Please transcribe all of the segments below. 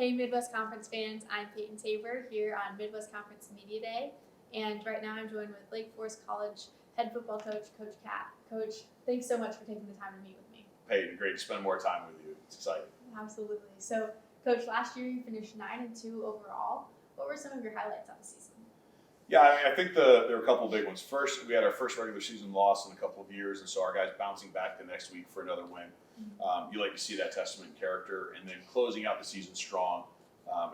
Hey Midwest Conference fans, I'm Peyton Tabor here on Midwest Conference Media Day, and right now I'm joined with Lake Forest College head football coach, Coach Cat. Coach, thanks so much for taking the time to meet with me. Peyton, great to spend more time with you. It's exciting. Absolutely. So, Coach, last year you finished 9-2 overall. What were some of your highlights of the season? Yeah, I think there were a couple of big ones. First, we had our first regular season loss in a couple of years, and so our guys bouncing back the next week for another win. You like to see that testament in character, and then closing out the season strong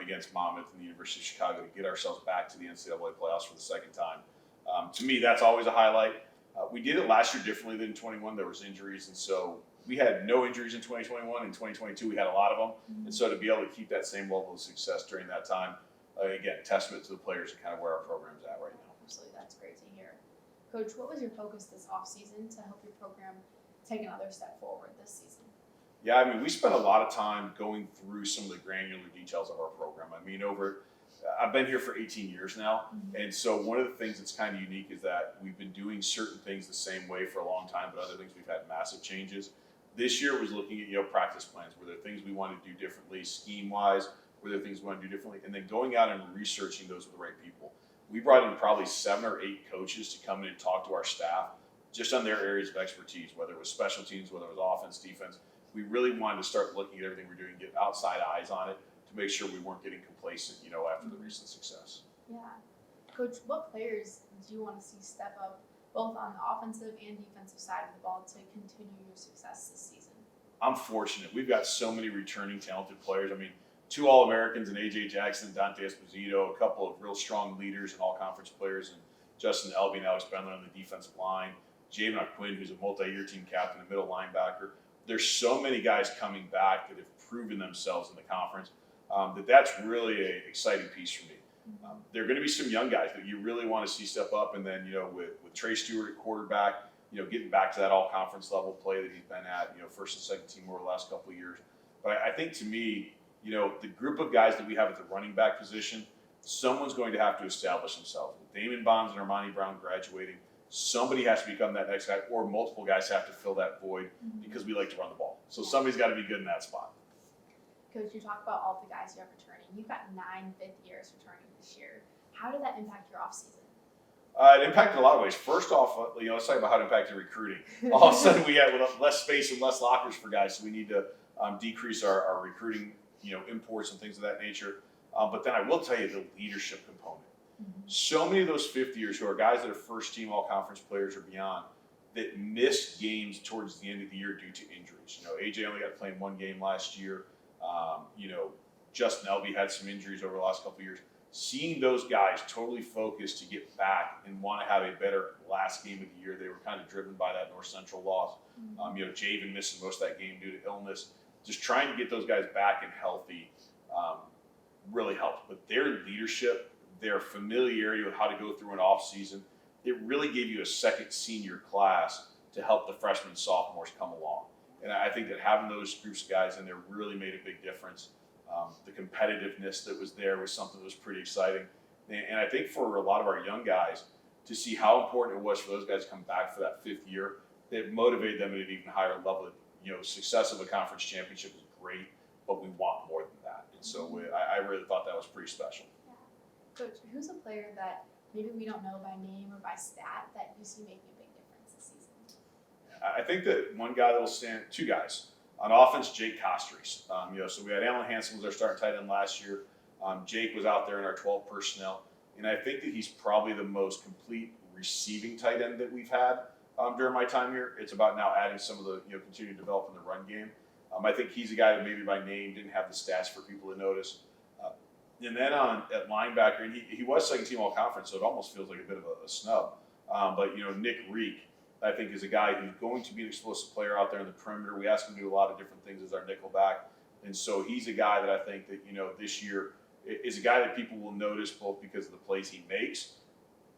against Monmouth and the University of Chicago to get ourselves back to the NCAA playoffs for the second time. To me, that's always a highlight. We did it last year differently than 21. There was injuries, and so we had no injuries in 2021. In 2022, we had a lot of them, and so to be able to keep that same level of success during that time, again, testament to the players and kind of where our program's at right now. Absolutely, that's great to hear. Coach, what was your focus this offseason to help your program take another step forward this season? Yeah, I mean, we spent a lot of time going through some of the granular details of our program. I mean, I've been here for 18 years now, and so one of the things that's kind of unique is that we've been doing certain things the same way for a long time, but other things we've had massive changes. This year was looking at practice plans. Were there things we wanted to do differently, scheme-wise? Were there things we want to do differently? And then going out and researching those with the right people. We brought in probably 7 or 8 coaches to come in and talk to our staff just on their areas of expertise, whether it was special teams, whether it was offense, defense. We really wanted to start looking at everything we're doing, get outside eyes on it to make sure we weren't getting complacent, after the recent success. Yeah. Coach, what players do you want to see step up both on the offensive and defensive side of the ball to continue your success this season? I'm fortunate. We've got so many returning talented players. I mean, 2 All-Americans in A.J. Jackson, Dante Esposito, a couple of real strong leaders and all-conference players, and Justin Elby and Alex Bendler on the defensive line, Javen Quinn, who's a multi-year team captain, a middle linebacker. There's so many guys coming back that have proven themselves in the conference that's really an exciting piece for me. There are going to be some young guys that you really want to see step up, and then, with Trey Stewart at quarterback, getting back to that all-conference level play that he's been at, first and second team over the last couple of years. But I think to me, the group of guys that we have at the running back position, someone's going to have to establish himself. With Damon Bonds and Armani Brown graduating, somebody has to become that next guy, or multiple guys have to fill that void because we like to run the ball. So somebody's got to be good in that spot. Coach, you talk about all the guys you have returning. You've got 9 fifth-years returning this year. How did that impact your offseason? It impacted a lot of ways. First off, let's talk about how it impacted recruiting. All of a sudden, we had less space and less lockers for guys, so we need to decrease our recruiting, imports and things of that nature. But then I will tell you the leadership component. So many of those fifth years who are guys that are first-team all-conference players or beyond that missed games towards the end of the year due to injuries. AJ only got to play in 1 game last year. Justin Elby had some injuries over the last couple of years. Seeing those guys totally focused to get back and want to have a better last game of the year, they were kind of driven by that North Central loss. Javen missing most of that game due to illness. Just trying to get those guys back and healthy really helped. But their leadership, their familiarity with how to go through an off season, it really gave you a second senior class to help the freshmen and sophomores come along. And I think that having those groups of guys in there really made a big difference. The competitiveness that was there was something that was pretty exciting. And I think for a lot of our young guys, to see how important it was for those guys to come back for that 5th year, it motivated them at an even higher level. Success of a conference championship is great, but we want more than that. And so I really thought that was pretty special. Yeah. Coach, who's a player that maybe we don't know by name or by stat that you see making a big difference this season? I think that one guy that will stand, 2 guys. On offense, Jake Costries. So we had Alan Hansen was our starting tight end last year. Jake was out there in our 12 personnel. And I think that he's probably the most complete receiving tight end that we've had during my time here. It's about now adding some of the, continue to develop in the run game. I think he's a guy that maybe by name didn't have the stats for people to notice. And then at linebacker, and he was second team all conference, so it almost feels like a bit of a snub. But Nick Reek, I think, is a guy who's going to be an explosive player out there in the perimeter. We ask him to do a lot of different things as our nickel back. And so he's a guy that I think that, this year is a guy that people will notice both because of the plays he makes,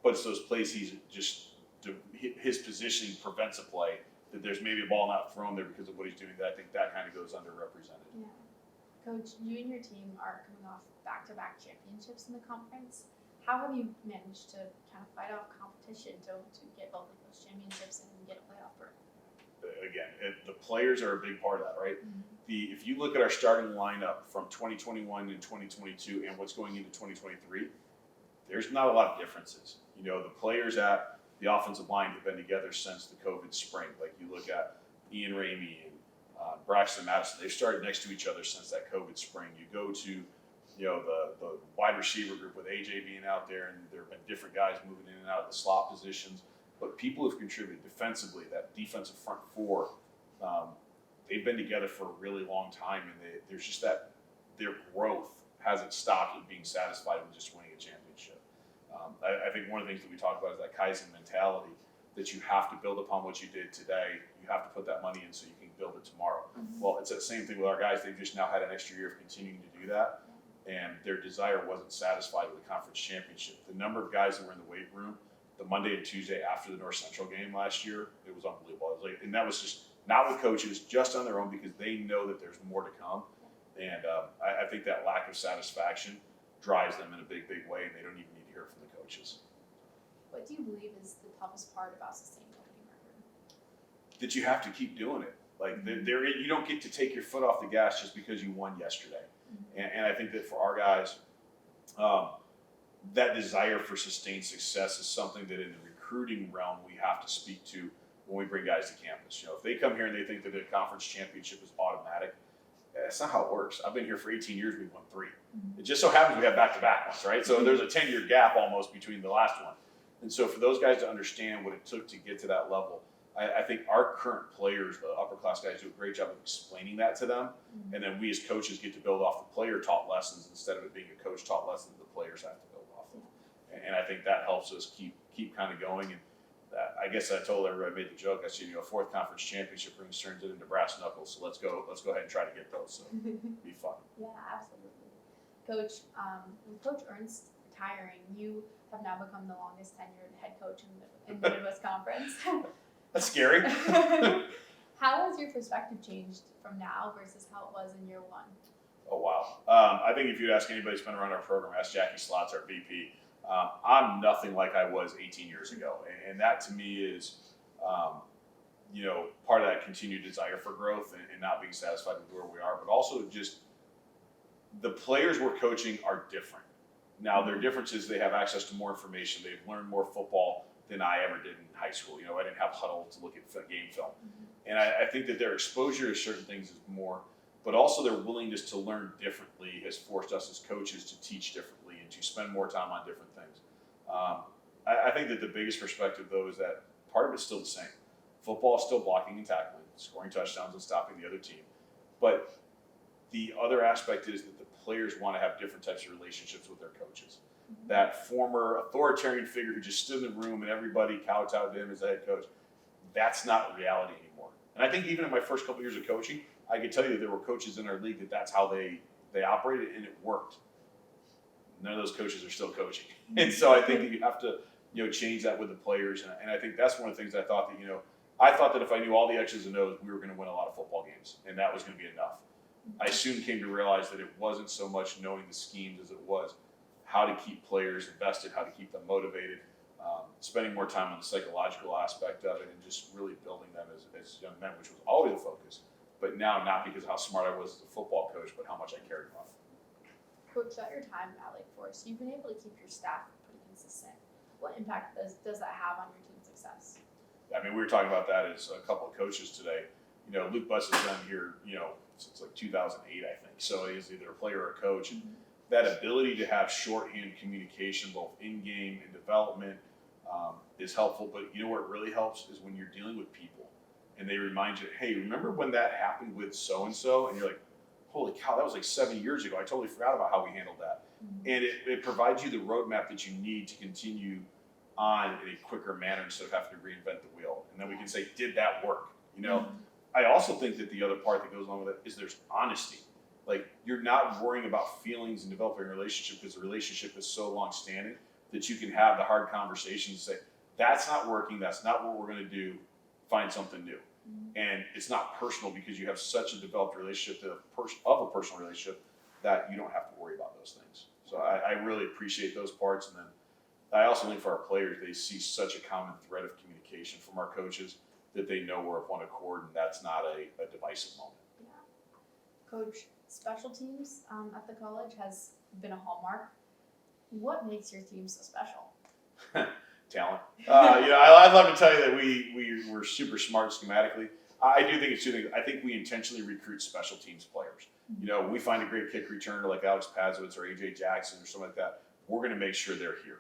but it's those plays his positioning prevents a play, that there's maybe a ball not thrown there because of what he's doing, that I think that kind of goes underrepresented. Yeah. Coach, you and your team are coming off back-to-back championships in the conference. How have you managed to kind of fight off competition to get both of those championships and get a playoff berth? the players are a big part of that, right? If you look at our starting lineup from 2021 and 2022 and what's going into 2023, there's not a lot of differences. The players at the offensive line have been together since the COVID spring. Like you look at Ian Ramey and Braxton Madison, they've started next to each other since that COVID spring. You go to the wide receiver group with AJ being out there, and there have been different guys moving in and out of the slot positions. But people have contributed defensively. That defensive front four, they've been together for a really long time, and there's just that their growth hasn't stopped at being satisfied with just winning a championship. I think one of the things that we talk about is that Kaizen mentality, that you have to build upon what you did today. You have to put that money in so you can build it tomorrow. Well, it's that same thing with our guys. They've just now had an extra year of continuing to do that, and their desire wasn't satisfied with the conference championship. The number of guys that were in the weight room the Monday and Tuesday after the North Central game last year, it was unbelievable. And that was just not with coaches, just on their own, because they know that there's more to come. And I think that lack of satisfaction drives them in a big, big way, and they don't even need to hear it from the coaches. What do you believe is the toughest part about sustaining a winning record? That you have to keep doing it. Like you don't get to take your foot off the gas just because you won yesterday. And I think that for our guys, that desire for sustained success is something that in the recruiting realm we have to speak to when we bring guys to campus. If they come here and they think that the conference championship is automatic, that's not how it works. I've been here for 18 years. We've won 3. It just so happens we have back-to-back ones, right? So there's a 10-year gap almost between the last one. And so for those guys to understand what it took to get to that level, I think our current players, the upper-class guys, do a great job of explaining that to them. And then we as coaches get to build off the player-taught lessons instead of it being a coach-taught lesson that the players have to build off of. And I think that helps us keep kind of going. And I guess I told everybody, I made the joke, I said, 4th conference championship rings turns it into brass knuckles. So let's go ahead and try to get those. So be fun. Yeah, absolutely. Coach, with Coach Ernst retiring, you have now become the longest tenured head coach in the Midwest Conference. That's scary. How has your perspective changed from now versus how it was in year 1? Oh, wow. I think if you'd ask anybody who's been around our program, ask Jackie Slotz, our VP, I'm nothing like I was 18 years ago. And that to me is, part of that continued desire for growth and not being satisfied with where we are, but also just the players we're coaching are different. Now, their difference is they have access to more information. They've learned more football than I ever did in high school. I didn't have hudl to look at game film. And I think that their exposure to certain things is more, but also their willingness to learn differently has forced us as coaches to teach differently and to spend more time on different things. I think that the biggest perspective, though, is that part of it's still the same. Football is still blocking and tackling, scoring touchdowns and stopping the other team. But the other aspect is that the players want to have different types of relationships with their coaches. That former authoritarian figure who just stood in the room and everybody kowtowed to him as a head coach, that's not reality anymore. And I think even in my first couple years of coaching, I could tell you that there were coaches in our league that's how they operated, and it worked. None of those coaches are still coaching. And so I think that you have to change that with the players. And I think that's one of the things I thought that, I thought that if I knew all the X's and O's, we were going to win a lot of football games, and that was going to be enough. I soon came to realize that it wasn't so much knowing the schemes as it was how to keep players invested, how to keep them motivated, spending more time on the psychological aspect of it, and just really building them as young men, which was always the focus. But now, not because of how smart I was as a football coach, but how much I cared about it. Coach, at your time at Lake Forest, you've been able to keep your staff pretty consistent. What impact does that have on your team's success? I mean, we were talking about that as a couple of coaches today. Luke Buss has been here, since like 2008, I think. So he's either a player or a coach. And that ability to have shorthand communication, both in-game and development, is helpful. But where it really helps is when you're dealing with people and they remind you, hey, remember when that happened with so-and-so? And you're like, holy cow, that was like 7 years ago. I totally forgot about how we handled that. And it provides you the roadmap that you need to continue on in a quicker manner instead of having to reinvent the wheel. And then we can say, did that work? I also think that the other part that goes along with it is there's honesty. Like, you're not worrying about feelings and developing a relationship because the relationship is so long-standing that you can have the hard conversations and say, that's not working, that's not what we're going to do, find something new. And it's not personal because you have such a developed relationship of a personal relationship that you don't have to worry about those things. So I really appreciate those parts. And then I also think for our players, they see such a common thread of communication from our coaches that they know we're of one accord and that's not a divisive moment. Yeah. Coach, special teams at the college has been a hallmark. What makes your team so special? Talent. I'd love to tell you that we're super smart schematically. I do think it's two things. I think we intentionally recruit special teams players. We find a great kick returner like Alex Pazowitz or AJ Jackson or something like that. We're going to make sure they're here.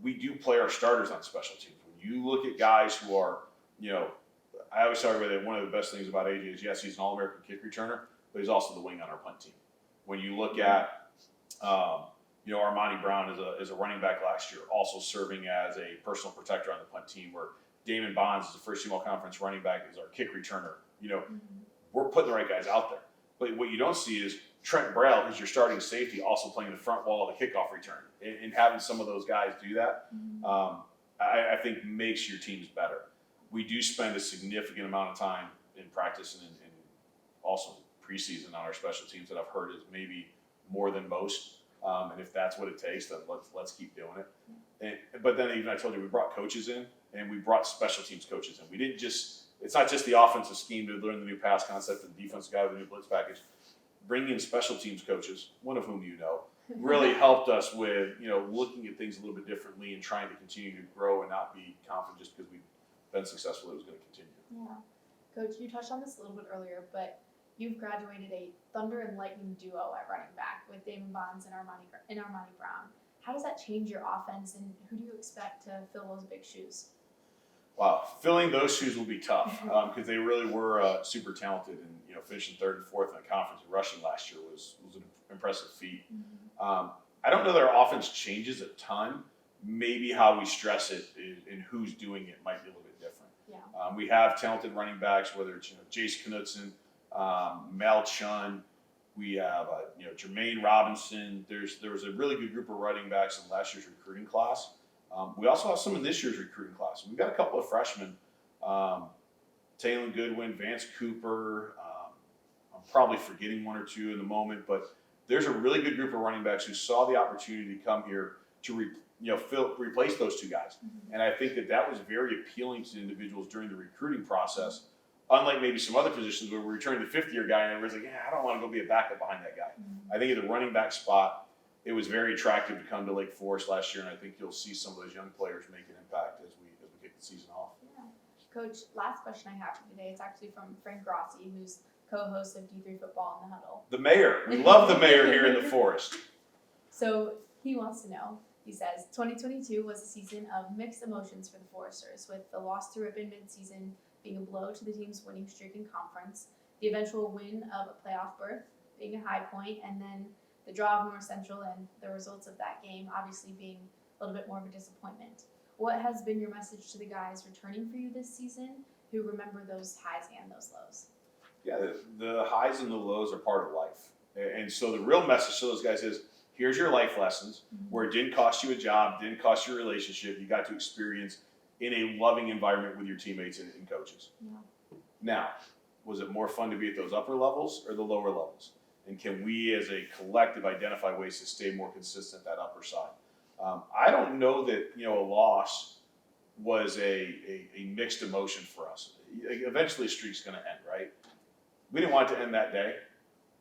We do play our starters on special teams. When you look at guys who are, I always tell everybody that one of the best things about AJ is, yes, he's an All-American kick returner, but he's also the wing on our punt team. When you look at, Armani Brown is a running back last year, also serving as a personal protector on the punt team, where Damon Bonds is the first team all-conference running back, is our kick returner. We're putting the right guys out there. But what you don't see is Trent Braille, who's your starting safety, also playing the front wall of the kickoff return. And having some of those guys do that, I think makes your teams better. We do spend a significant amount of time in practice and also preseason on our special teams that I've heard is maybe more than most. And if that's what it takes, then let's keep doing it. But then even I told you, we brought coaches in and we brought special teams coaches in. We didn't it's not just the offensive scheme to learn the new pass concept and the defensive guy with the new blitz package. Bringing in special teams coaches, one of whom really helped us with, looking at things a little bit differently and trying to continue to grow and not be confident just because we've been successful, it was going to continue. Yeah. Coach, you touched on this a little bit earlier, but you've graduated a Thunder and Lightning duo at running back with Damon Bonds and Armani Brown. How does that change your offense, and who do you expect to fill those big shoes? Wow, filling those shoes will be tough because they really were super talented, and finishing third and fourth in the conference and rushing last year was an impressive feat. I don't know that our offense changes a ton. Maybe how we stress it and who's doing it might be a little bit different. Yeah. We have talented running backs, whether it's Jace Knudsen, Mal Chun. We have Jermaine Robinson. There was a really good group of running backs in last year's recruiting class. We also have some in this year's recruiting class. We've got a couple of freshmen, Taylon Goodwin, Vance Cooper. I'm probably forgetting one or two in the moment, but there's a really good group of running backs who saw the opportunity to come here to replace those two guys. And I think that was very appealing to individuals during the recruiting process, unlike maybe some other positions where we're returning the fifth-year guy and everybody's like, I don't want to go be a backup behind that guy. I think at the running back spot, it was very attractive to come to Lake Forest last year, and I think you'll see some of those young players make an impact as we kick the season off. Yeah. Coach, last question I have for you today. It's actually from Frank Rossi, who's co-host of D3 Football in the Huddle. The mayor. We love the mayor here in the Forest. So he wants to know, he says, 2022 was a season of mixed emotions for the Foresters, with the loss to Ripon mid-season being a blow to the team's winning streak in conference, the eventual win of a playoff berth being a high point, and then the draw of North Central and the results of that game obviously being a little bit more of a disappointment. What has been your message to the guys returning for you this season who remember those highs and those lows? Yeah, the highs and the lows are part of life. And so the real message to those guys is, here's your life lessons where it didn't cost you a job, didn't cost you a relationship, you got to experience in a loving environment with your teammates and coaches. Yeah. Now, was it more fun to be at those upper levels or the lower levels? And can we as a collective identify ways to stay more consistent at that upper side? I don't know that a loss was a mixed emotion for us. Eventually a streak's going to end, right? We didn't want it to end that day.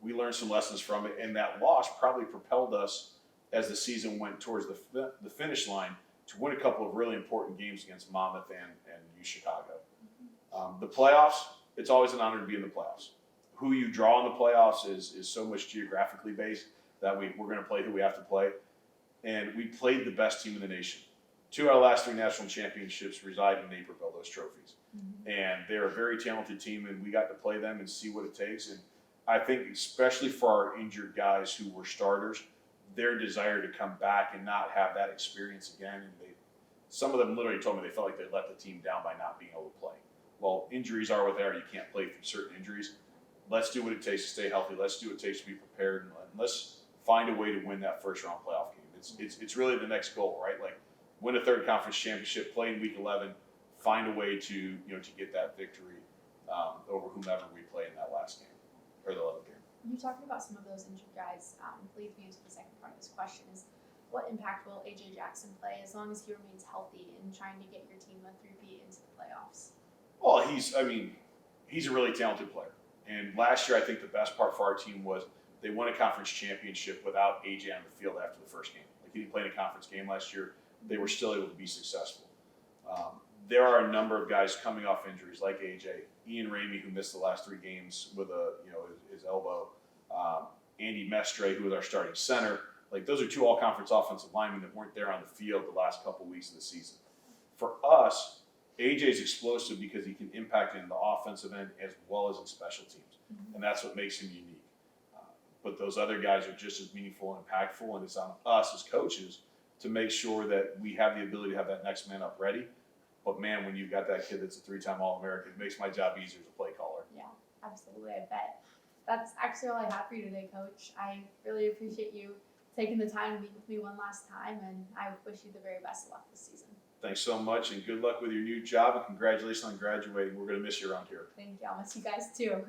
We learned some lessons from it, and that loss probably propelled us as the season went towards the finish line to win a couple of really important games against Monmouth and U Chicago. The playoffs, it's always an honor to be in the playoffs. Who you draw in the playoffs is so much geographically based that we're going to play who we have to play. And we played the best team in the nation. 2 out of the last 3 national championships reside in Naperville, those trophies. And they're a very talented team, and we got to play them and see what it takes. And I think especially for our injured guys who were starters, their desire to come back and not have that experience again. And some of them literally told me they felt like they let the team down by not being able to play. Well, injuries are what they are. You can't play from certain injuries. Let's do what it takes to stay healthy. Let's do what it takes to be prepared, and let's find a way to win that first round playoff game. It's really the next goal, right? Like, win a third conference championship, play in week 11, find a way to get that victory over whomever we play in that last game or the 11th game. You talking about some of those injured guys leads me into the second part of this question: is what impact will AJ Jackson play as long as he remains healthy in trying to get your team a 3-peat into the playoffs? Well, he's a really talented player. And last year, I think the best part for our team was they won a conference championship without AJ on the field after the first game. Like, he didn't play in a conference game last year. They were still able to be successful. There are a number of guys coming off injuries like AJ, Ian Ramey, who missed the last 3 games with his elbow, Andy Mestre, who was our starting center. Like, those are 2 all-conference offensive linemen that weren't there on the field the last couple weeks of the season. For us, AJ's explosive because he can impact in the offensive end as well as in special teams, and that's what makes him unique. But those other guys are just as meaningful and impactful, and it's on us as coaches to make sure that we have the ability to have that next man up ready. But man, when you've got that kid that's a 3-time All-American, it makes my job easier as a play caller. Yeah, absolutely. I bet. That's actually all I have for you today, Coach. I really appreciate you taking the time to meet with me one last time, and I wish you the very best of luck this season. Thanks so much, and good luck with your new job, and congratulations on graduating. We're going to miss you around here. Thank you. I'll miss you guys too.